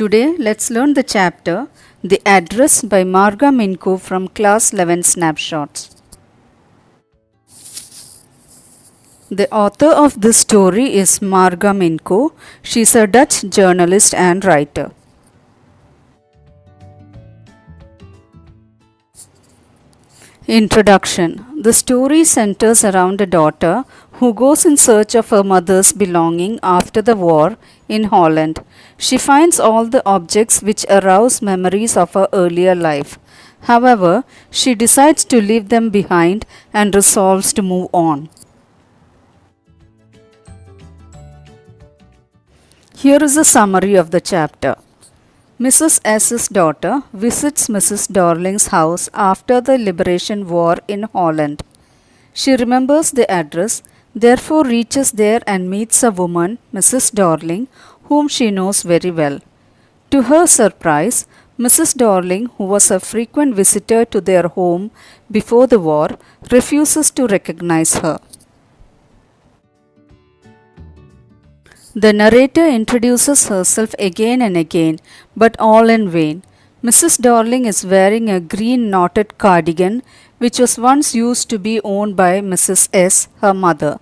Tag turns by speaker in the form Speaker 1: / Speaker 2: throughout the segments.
Speaker 1: Today, let's learn the chapter The Address by Marga Minko from Class 11 Snapshots. The author of this story is Marga Minko. She is a Dutch journalist and writer. Introduction. The story centers around a daughter who goes in search of her mother's belonging after the war in Holland. She finds all the objects which arouse memories of her earlier life. However, she decides to leave them behind and resolves to move on. Here is a summary of the chapter. Mrs. S.'s daughter visits Mrs. Darling's house after the Liberation War in Holland. She remembers the address, therefore reaches there and meets a woman, Mrs. Darling, whom she knows very well. To her surprise, Mrs. Darling, who was a frequent visitor to their home before the war, refuses to recognize her. The narrator introduces herself again and again, but all in vain. Mrs. Darling is wearing a green knotted cardigan, which was once used to be owned by Mrs. S., her mother.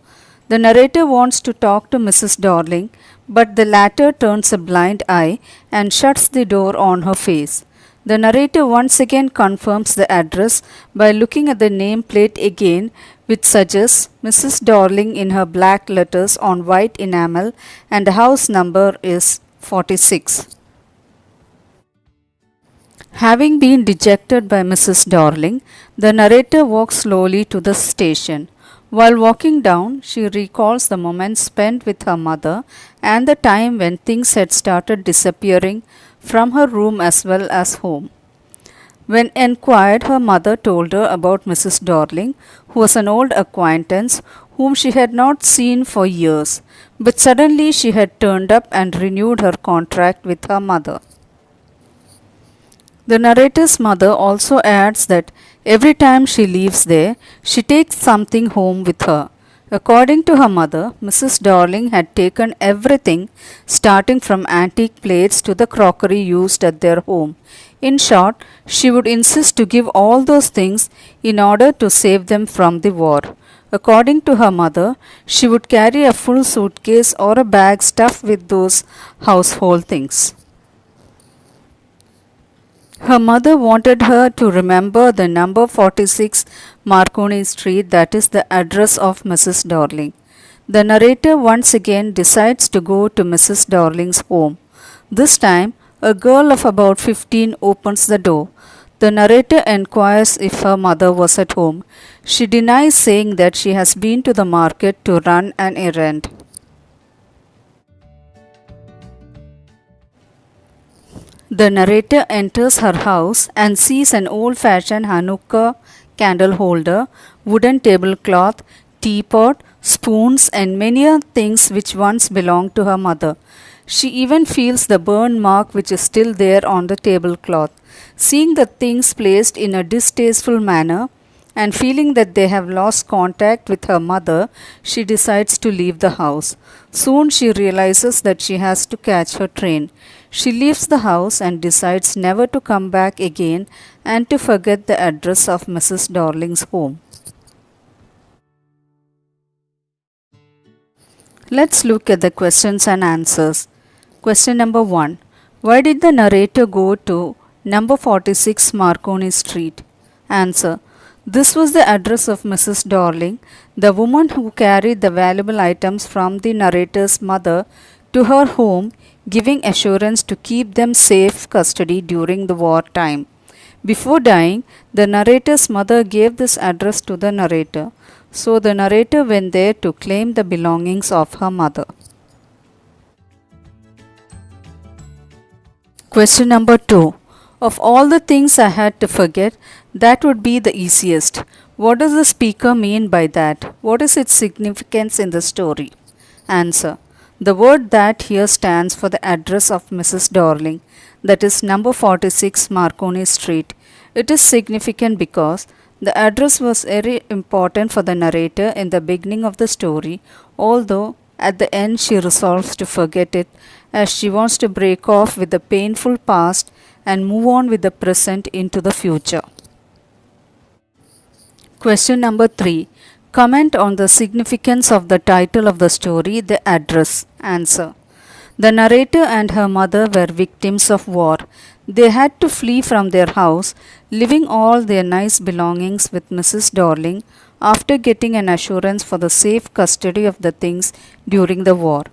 Speaker 1: The narrator wants to talk to Mrs. Darling, but the latter turns a blind eye and shuts the door on her face. The narrator once again confirms the address by looking at the nameplate again, which suggests Mrs. Darling in her black letters on white enamel, and the house number is 46. Having been dejected by Mrs. Darling, the narrator walks slowly to the station. While walking down, she recalls the moments spent with her mother and the time when things had started disappearing from her room as well as home. When enquired, her mother told her about Mrs. Darling, who was an old acquaintance whom she had not seen for years, but suddenly she had turned up and renewed her contract with her mother. The narrator's mother also adds that every time she leaves there, she takes something home with her. According to her mother, Mrs. Darling had taken everything, starting from antique plates to the crockery used at their home. In short, she would insist to give all those things in order to save them from the war. According to her mother, she would carry a full suitcase or a bag stuffed with those household things. Her mother wanted her to remember the number 46 Marconi Street, that is the address of Mrs. Darling. The narrator once again decides to go to Mrs. Darling's home. This time, a girl of about 15 opens the door. The narrator inquires if her mother was at home. She denies, saying that she has been to the market to run an errand. The narrator enters her house and sees an old-fashioned Hanukkah candle holder, wooden tablecloth, teapot, spoons, and many things which once belonged to her mother. She even feels the burn mark which is still there on the tablecloth. Seeing the things placed in a distasteful manner and feeling that they have lost contact with her mother, she decides to leave the house. Soon she realizes that she has to catch her train. She leaves the house and decides never to come back again and to forget the address of Mrs. Darling's home. Let's look at the questions and answers. Question number 1. Why did the narrator go to number 46 Marconi Street? Answer. This was the address of Mrs. Darling, the woman who carried the valuable items from the narrator's mother to her home, giving assurance to keep them safe custody during the war time. Before dying, the narrator's mother gave this address to the narrator, so the narrator went there to claim the belongings of her mother. Question number 2. Of all the things I had to forget, that would be the easiest. What does the speaker mean by that? What is its significance in the story? Answer. The word "that" here stands for the address of Mrs. Darling, that is number 46 Marconi Street. It is significant because the address was very important for the narrator in the beginning of the story, although at the end she resolves to forget it as she wants to break off with the painful past and move on with the present into the future. Question number 3. Comment on the significance of the title of the story, The Address. Answer. The narrator and her mother were victims of war. They had to flee from their house, leaving all their nice belongings with Mrs. Darling after getting an assurance for the safe custody of the things during the war.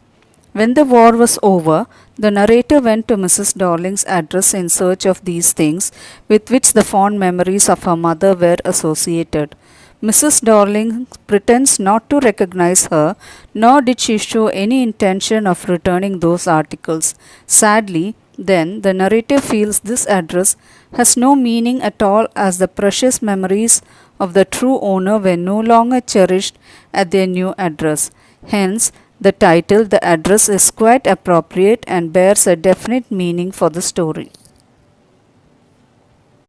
Speaker 1: When the war was over, the narrator went to Mrs. Darling's address in search of these things with which the fond memories of her mother were associated. Mrs. Darling pretends not to recognize her, nor did she show any intention of returning those articles. Sadly, then, the narrator feels this address has no meaning at all, as the precious memories of the true owner were no longer cherished at their new address. Hence, the title, The Address, is quite appropriate and bears a definite meaning for the story.